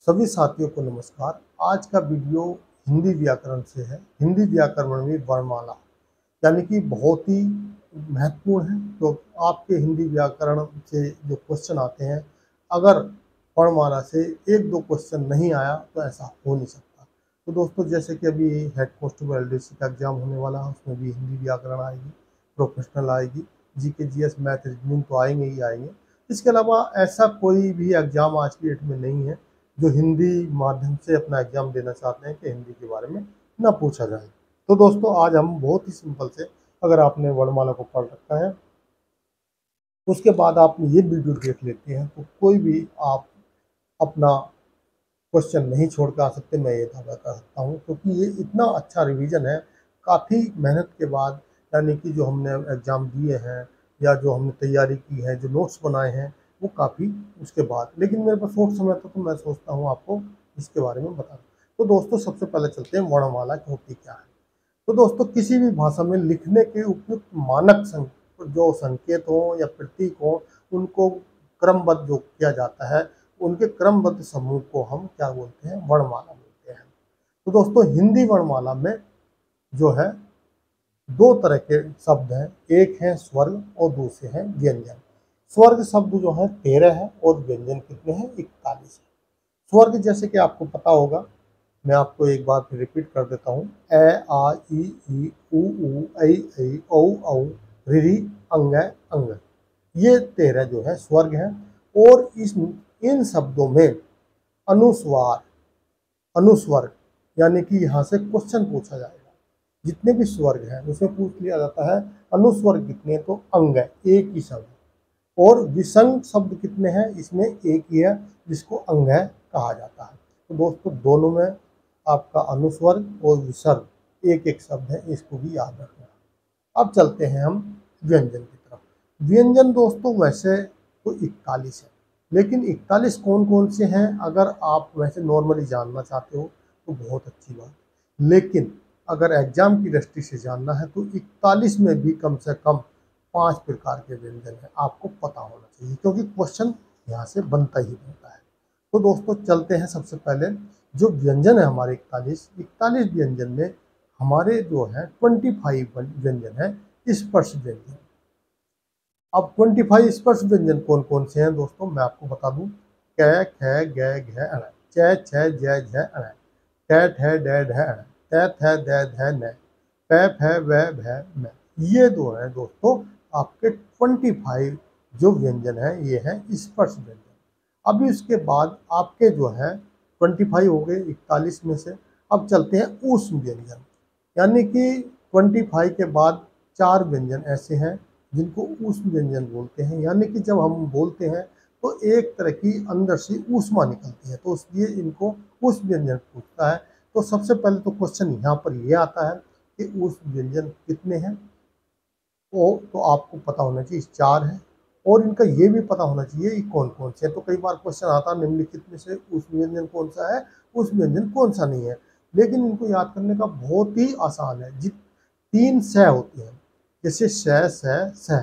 सभी साथियों को नमस्कार। आज का वीडियो हिंदी व्याकरण से है। हिंदी व्याकरण में वर्णमाला यानी कि बहुत ही महत्वपूर्ण है। तो आपके हिंदी व्याकरण से जो क्वेश्चन आते हैं, अगर वर्णमाला से एक दो क्वेश्चन नहीं आया तो ऐसा हो नहीं सकता। तो दोस्तों, जैसे कि अभी हेड कांस्टेबल एलडीसी का एग्जाम होने वाला है, उसमें भी हिंदी व्याकरण आएगी, प्रोफेशनल आएगी, जीके जीएस मैथ रीजनिंग तो आएंगे ही आएंगे। इसके अलावा ऐसा कोई भी एग्जाम आज की डेट में नहीं है जो हिंदी माध्यम से अपना एग्जाम देना चाहते हैं कि हिंदी के बारे में ना पूछा जाए। तो दोस्तों, आज हम बहुत ही सिंपल से, अगर आपने वर्णमाला को पढ़ रखा है, उसके बाद आप ये वीडियो देख लेते हैं, तो कोई भी आप अपना क्वेश्चन नहीं छोड़ के आ सकते। मैं ये दावा कर सकता हूँ, क्योंकि ये इतना अच्छा रिवीजन है। काफ़ी मेहनत के बाद, यानी कि जो हमने एग्ज़ाम दिए हैं या जो हमने तैयारी की है, जो नोट्स बनाए हैं, वो काफ़ी उसके बाद, लेकिन मेरे पास शॉर्ट समय था तो मैं सोचता हूँ आपको इसके बारे में बता दूँ। तो दोस्तों, सबसे पहले चलते हैं वर्णमाला होती क्या है। तो दोस्तों, किसी भी भाषा में लिखने के उपयुक्त मानक जो संकेत हो या प्रतीक हो, उनको क्रमबद्ध जो किया जाता है, उनके क्रमबद्ध समूह को हम क्या बोलते हैं? वर्णमाला बोलते हैं। तो दोस्तों, हिंदी वर्णमाला में जो है दो तरह के शब्द हैं। एक है स्वर्ग और दूसरे हैं व्यंजन। स्वर्ग शब्द जो है 13 है और व्यंजन कितने हैं? 41 है। स्वर्ग जैसे कि आपको पता होगा, मैं आपको एक बार फिर रिपीट कर देता हूँ। ए आ ई उ ऐ औ औ ऋ अंग अंग, ये 13 जो है स्वर्ग हैं। और इन शब्दों में अनुस्वार, अनुस्वर्ग, यानी कि यहाँ से क्वेश्चन पूछा जाएगा। जितने भी स्वर्ग हैं उसमें पूछ लिया जाता है अनुस्वर्ग कितने, तो अंग है, एक ही शब्द। और विसंग शब्द कितने हैं? इसमें एक ही है, जिसको अंग है कहा जाता है। तो दोस्तों, दोनों में आपका अनुस्वर्ग और विसर्ग एक एक शब्द है, इसको भी याद रखना। अब चलते हैं हम व्यंजन की तरफ। व्यंजन दोस्तों वैसे तो 41 है, लेकिन 41 कौन कौन से हैं, अगर आप वैसे नॉर्मली जानना चाहते हो तो बहुत अच्छी बात। लेकिन अगर एग्जाम की दृष्टि से जानना है तो 41 में भी कम से कम 5 प्रकार के व्यंजन हैं, आपको पता होना चाहिए, क्योंकि क्वेश्चन यहाँ से बनता ही बनता है। तो दोस्तों, चलते हैं सबसे पहले जो व्यंजन है हमारे 41 व्यंजन में हमारे जो है 25 व्यंजन है स्पर्श व्यंजन। अब 25 स्पर्श व्यंजन कौन कौन से हैं दोस्तों, मैं आपको बता दूं। कै ख ग घ अण, च छ ज झ अण, ट ठ ड ढ अण, त थ द ध न, प फ व भ म। ये दो हैं दोस्तों आपके 25 जो व्यंजन है, ये है स्पर्श व्यंजन। अभी उसके बाद आपके जो है 25 हो गए 41 में से। अब चलते हैं ऊष्म व्यंजन, यानी कि 25 के बाद 4 व्यंजन ऐसे हैं जिनको ऊष्म व्यंजन बोलते हैं। यानी कि जब हम बोलते हैं तो एक तरह की अंदर से ऊष्मा निकलती है, तो इसलिए इनको ऊष्म व्यंजन पूछता है। तो सबसे पहले तो क्वेश्चन यहाँ पर ये आता है कि ऊष्म व्यंजन कितने हैं। तो आपको पता होना चाहिए 4 है, और इनका ये भी पता होना चाहिए ये कौन कौन से हैं। तो कई बार क्वेश्चन आता है निम्नलिखित में से ऊष्म व्यंजन कौन सा है, ऊष्म व्यंजन कौन सा नहीं है। लेकिन इनको याद करने का बहुत ही आसान है। 3 स होते हैं, जैसे स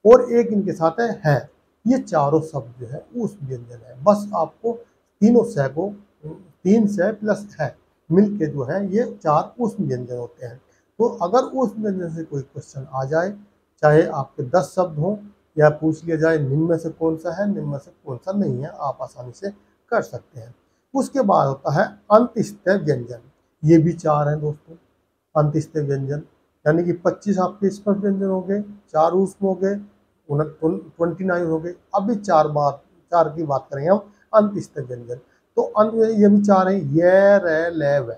और एक इनके साथ है। ये चारों शब्द जो है ऊष्म व्यंजन है। बस आपको तीनों स को, 3 स प्लस है मिल के जो है ये 4 ऊष्म व्यंजन होते हैं। तो अगर उस व्यंजन से कोई क्वेश्चन आ जाए, चाहे आपके 10 शब्द हों, या पूछ लिया जाए निम्न में से कौन सा है, निम्न में से कौन सा नहीं है, आप आसानी से कर सकते हैं। उसके बाद होता है अंतस्थ व्यंजन। ये भी 4 हैं दोस्तों अंतस्थ व्यंजन, यानी कि 25 आपके स्पर्श व्यंजन हो गए, 4 ऊष्म हो गए, 29 हो गए। अभी 4 की बात करेंगे हम अंतस्थ व्यंजन। तो अंत में ये भी 4 है, य र ल व,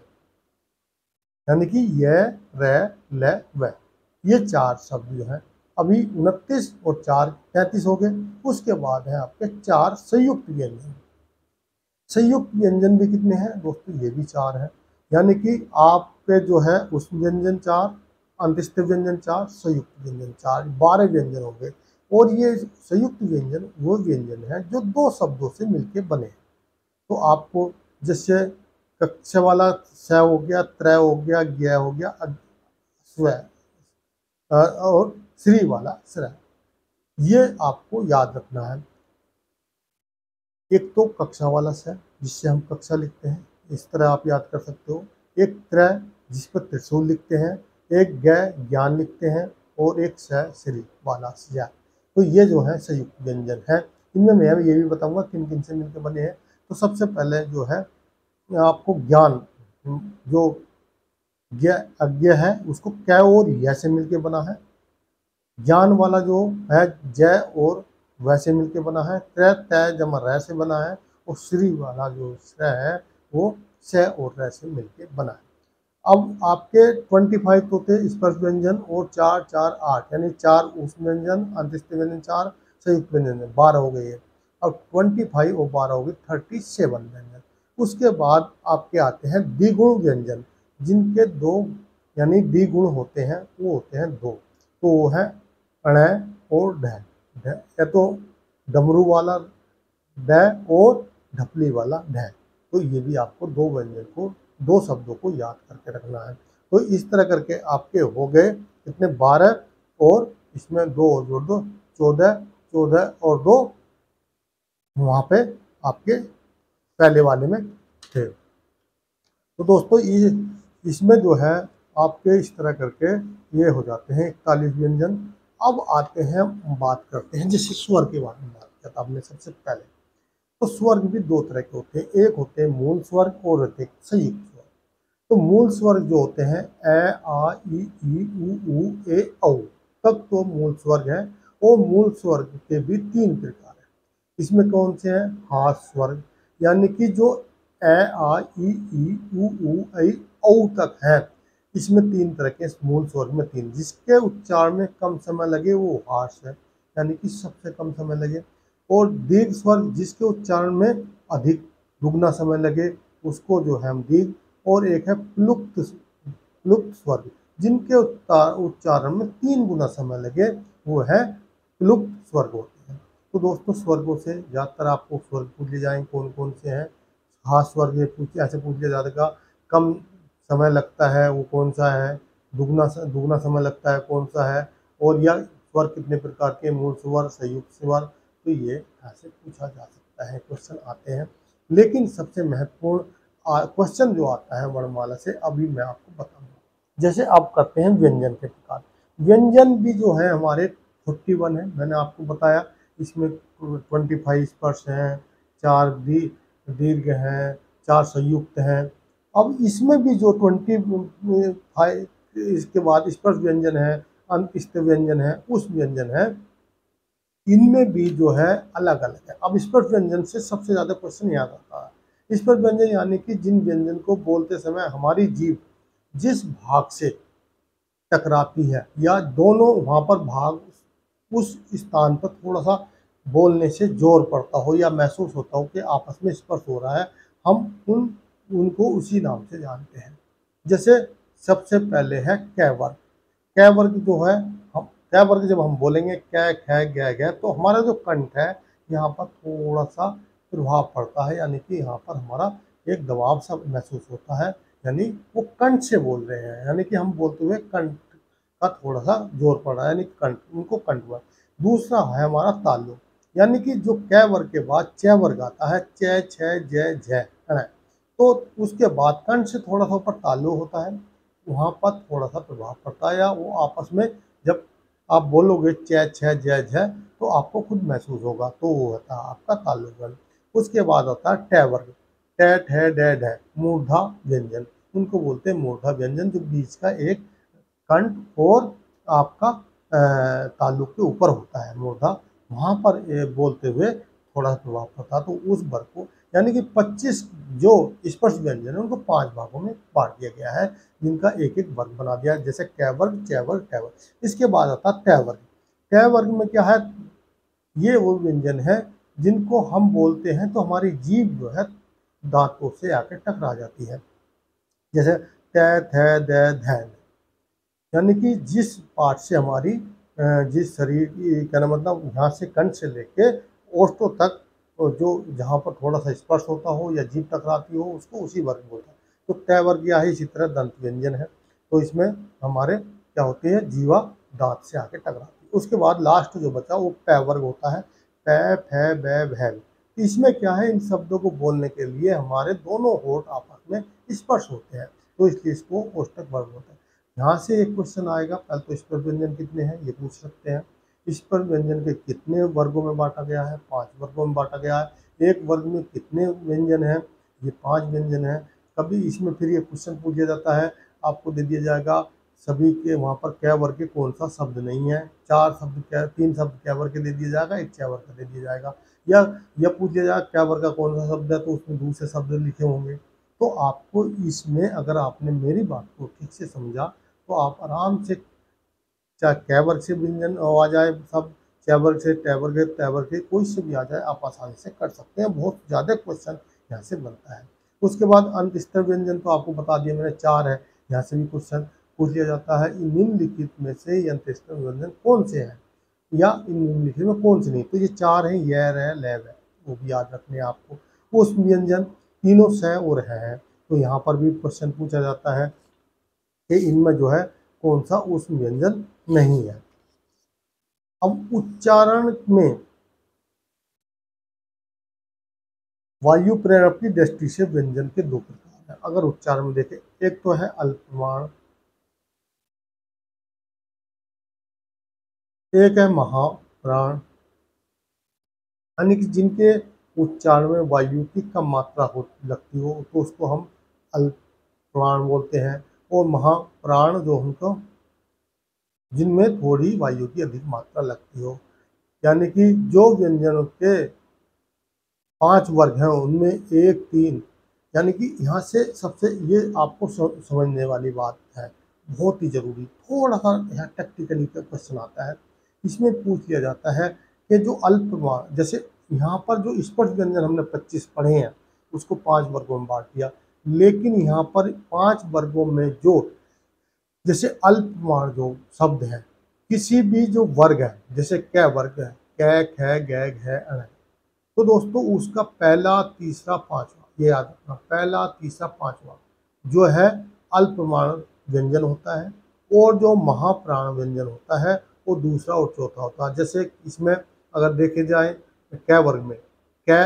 यानी कि य र ल व, ये 4 शब्द जो है अभी 29 और 4 33 हो गए। उसके बाद है आपके 4 संयुक्त व्यंजन। संयुक्त व्यंजन भी कितने हैं दोस्तों? ये भी 4 हैं, यानी कि आपके जो है ऊष्म व्यंजन 4, अंतस्थ व्यंजन 4, संयुक्त व्यंजन 4, 12 व्यंजन हो गए। और ये संयुक्त व्यंजन वो व्यंजन है जो 2 शब्दों से मिलकर बने। तो आपको जैसे कक्ष वाला स हो गया, त्र हो गया, ज्ञ हो गया, स्व, और श्री वाला स्र, ये आपको याद रखना है। एक तो कक्षा वाला स जिससे हम कक्षा लिखते हैं, इस तरह आप याद कर सकते हो। एक त्र जिस पर त्रिशूल लिखते हैं, एक ग ज्ञान लिखते हैं और एक स श्री वाला स्य। तो ये जो है संयुक्त व्यंजन है। इनमें मैं ये भी बताऊंगा किन किन से मिलकर बने हैं। तो सबसे पहले जो है आपको ज्ञान, जो अज्ञ है उसको कै और य से मिलके बना है। ज्ञान वाला जो है जय और वैसे मिलके बना है। त्र तय जमा रह से बना है। और श्री वाला जो श्र है वो स और रह से मिलके बना है। अब आपके 25 तो थे स्पर्श व्यंजन और 4 4 8 यानी 4 उष्ण व्यंजन, अंत्यस्थ व्यंजन 4, संयुक्त व्यंजन 12 हो गई है। अब 25 और 12 हो गई 37 व्यंजन। उसके बाद आपके आते हैं द्विगुण व्यंजन, जिनके दो यानी द्विगुण होते हैं, वो होते हैं दो। तो वो है अण और ढ। या तो डमरू वाला ड और ढपली वाला ढ। तो ये भी आपको दो व्यंजन को, दो शब्दों को याद करके रखना है। तो इस तरह करके आपके हो गए कितने 12 और इसमें 2 और जोड़ दो 14, 14 और 2 वहाँ पे आपके पहले वाले में थे। तो दोस्तों इसमें जो है आपके इस तरह करके ये हो जाते हैं 41 व्यंजन। अब आते हैं, बात करते हैं जैसे स्वर के बारे में बात किया था आपने सबसे पहले। तो स्वर्ग भी दो तरह के होते हैं, एक होते हैं मूल स्वर्ग और होते हैं संयुक्त स्वर्ग। तो मूल स्वर्ग जो होते हैं ए आ ई उ ए औ तब तो मूल स्वर्ग है। और मूल स्वर्ग के भी 3 प्रकार हैं। इसमें कौन से हैं? हास स्वर्ग, यानी कि जो ए आ ई उ ऐ औ तक है, इसमें 3 तरह के मूल स्वर्ग में 3, जिसके उच्चारण में कम समय लगे वो हास है, यानी कि सबसे कम समय लगे। और दीर्घ स्वर्ग जिसके उच्चारण में अधिक दुगना समय लगे उसको जो है हम दीर्घ। और एक है प्लुप्त स्वर्ग, जिनके उच्चारण में 3 गुना समय लगे वो है प्लुप्त स्वर्ग होते हैं। तो दोस्तों स्वर्गों से ज़्यादातर आपको स्वर्ग पूछ लिए जाएंगे कौन कौन से हैं। हास स्वर्ग ऐसे पूछ लिया जाएगा, कम समय लगता है वो कौन सा है, दुगना समय लगता है कौन सा है, और यह स्वर कितने प्रकार के, मूल स्वर, संयुक्त स्वर। तो ये ऐसे पूछा जा सकता है, क्वेश्चन आते हैं। लेकिन सबसे महत्वपूर्ण क्वेश्चन जो आता है वर्णमाला से, अभी मैं आपको बताऊंगा। जैसे आप करते हैं व्यंजन के प्रकार। व्यंजन भी जो है हमारे 41 है, मैंने आपको बताया। इसमें 25 स्पर्श हैं, 4 दीर्घ हैं, 4 संयुक्त हैं। अब इसमें भी जो 25 इसके बाद स्पर्श व्यंजन है, अंत्यस्थ व्यंजन है, उस व्यंजन है, इनमें भी जो है अलग अलग है। अब स्पर्श व्यंजन से सबसे ज़्यादा क्वेश्चन याद आता है। स्पर्श व्यंजन यानी कि जिन व्यंजन को बोलते समय हमारी जीभ जिस भाग से टकराती है या दोनों वहाँ पर भाग उस स्थान पर थोड़ा सा बोलने से जोर पड़ता हो या महसूस होता हो कि आपस में स्पर्श हो रहा है, हम उनको उसी नाम से जानते हैं। जैसे सबसे पहले है कै वर्ग। कै वर्ग जो है, हम कै वर्ग जब हम बोलेंगे कै ख ग तो हमारा जो कंठ है यहाँ पर थोड़ा सा प्रभाव पड़ता है, यानी कि यहाँ पर हमारा एक दबाव सा महसूस होता है, यानी वो कंठ से बोल रहे हैं, यानी कि हम बोलते हुए कंठ का थोड़ा सा जोर पड़ रहा है, यानी कंठ, उनको कंठ वर्ग। दूसरा है हमारा ताल्लुक, यानी कि जो कै वर्ग के बाद च वर्ग आता है, च छ ज झ है, तो उसके बाद कंठ से थोड़ा सा ऊपर ताल्लुक होता है, वहाँ पर थोड़ा सा प्रभाव पड़ता है, या वो आपस में जब आप बोलोगे च छ ज झ तो आपको खुद महसूस होगा, तो वो होता है आपका ताल्लुक वर्ग। उसके बाद होता है ट वर्ग, ट ठ ड ढ मूर्धा व्यंजन, उनको बोलते हैं मूर्धा व्यंजन, जो बीच का एक कंठ और आपका ताल्लुक के ऊपर होता है मूर्धा, वहाँ पर बोलते हुए थोड़ा प्रभाव पड़ता है। तो उस वर्ग को, यानी कि 25 जो स्पर्श व्यंजन है उनको 5 भागों में बांट दिया गया है, जिनका एक एक वर्ग बना दिया, जैसे कै वर्ग, च वर्ग, ट वर्ग। इसके बाद आता है ट वर्ग। ट वर्ग में क्या है, ये वो व्यंजन है जिनको हम बोलते हैं तो हमारी जीभ जो है दांतों से आकर टकरा जाती है, जैसे त थ द ध, यानी कि जिस पार्ट से हमारी जिस शरीर की, कहना मतलब यहाँ से कंठ से लेके ओष्ठों तक, जो जहाँ पर थोड़ा सा स्पर्श होता हो या जीभ टकराती हो उसको उसी वर्ग बोलता है। तो ट वर्ग या है, इसी तरह दंत व्यंजन है। तो इसमें हमारे क्या होती है, जीवा दांत से आके टकराती है। उसके बाद लास्ट जो बचा वो पै वर्ग होता है, पै फै बै भै। इसमें क्या है, इन शब्दों को बोलने के लिए हमारे दोनों होंठ आपस में स्पर्श होते हैं, तो इसलिए इसको ओष्ठक वर्ग होता है। यहाँ से एक क्वेश्चन आएगा, पहले तो स्पर्श व्यंजन कितने हैं ये पूछ सकते हैं। स्पर्श व्यंजन के कितने वर्गों में बांटा गया है? 5 वर्गों में बांटा गया है। एक वर्ग में कितने व्यंजन हैं? ये 5 व्यंजन हैं। कभी इसमें फिर ये क्वेश्चन पूछा जाता है, आपको दे दिया जाएगा सभी के वहाँ पर कै वर्ग के कौन सा शब्द नहीं है, 4 शब्द क्या, 3 शब्द कै वर्ग के दे दिया जाएगा, 1 कै वर्ग का दे दिया जाएगा। या यह पूछ लिया जाएगा कै वर्ग का कौन सा शब्द है, तो उसमें दूसरे शब्द लिखे होंगे। तो आपको इसमें अगर आपने मेरी बात को ठीक से समझा तो आप आराम से, चाहे कै वर्ग से व्यंजन आ जाए सब, कै वर्ग से टै वर्ग तै वर्ग के कोई से भी आ जाए, आप आसानी से कर सकते हैं। बहुत ज़्यादा क्वेश्चन यहाँ से बनता है। उसके बाद अंत स्तर व्यंजन तो आपको बता दिया मैंने 4 है, यहाँ से भी क्वेश्चन पूछ लिया जाता है निम्नलिखित में से ये अंत स्तर व्यंजन कौन से हैं, या इन निम्नलिखित में कौन से नहीं। तो ये 4 हैं, यर है, लैब है, वो भी याद रखने हैं आपको। उस व्यंजन तीनों स और है, तो यहाँ पर भी क्वेश्चन पूछा जाता है कि इनमें जो है कौन सा उस व्यंजन नहीं है। अब उच्चारण में वायु प्रेरण की दृष्टि से व्यंजन के 2 प्रकार हैं। अगर उच्चारण में देखें, एक तो है अल्पप्राण, एक है महाप्राण, यानी कि जिनके उच्चारण में वायु की कम मात्रा हो लगती हो तो उसको हम अल्पप्राण बोलते हैं। और महाप्राण जो उनको जिनमें थोड़ी वायु की अधिक मात्रा लगती हो, यानी कि जो व्यंजनों के 5 वर्ग हैं उनमें 1, 3, यानी कि यहाँ से सबसे ये आपको समझने वाली बात है, बहुत ही ज़रूरी। थोड़ा सा यहाँ टेक्निकली का क्वेश्चन आता है, इसमें पूछ लिया जाता है कि जो अल्पप्राण, जैसे यहाँ पर जो स्पर्श व्यंजन हमने 25 पढ़े हैं उसको 5 वर्गों में बांट दिया, लेकिन यहाँ पर 5 वर्गों में जो जैसे अल्पप्राण जो शब्द है, किसी भी जो वर्ग है, जैसे कै वर्ग है, कै, ख, गै, घै, अण, तो दोस्तों उसका पहला, तीसरा, पांचवा, ये याद रखना, पहला, तीसरा, पांचवा जो है अल्पप्राण व्यंजन होता है, और जो महाप्राण व्यंजन होता है वो दूसरा और चौथा होता है। जैसे इसमें अगर देखे जाए कै वर्ग में कै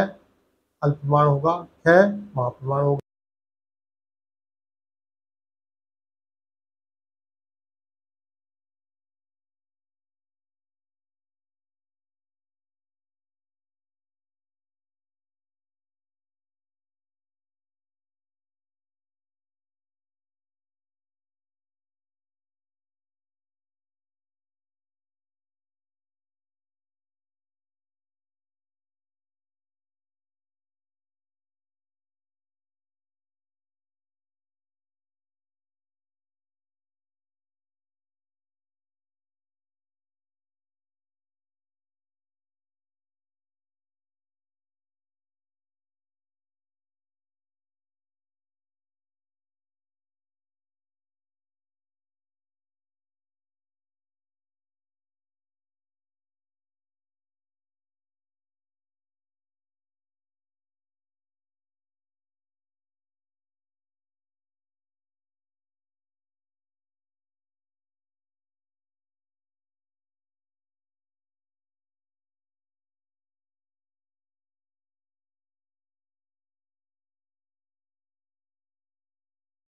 अल्पप्राण होगा, ख महाप्राण होगा।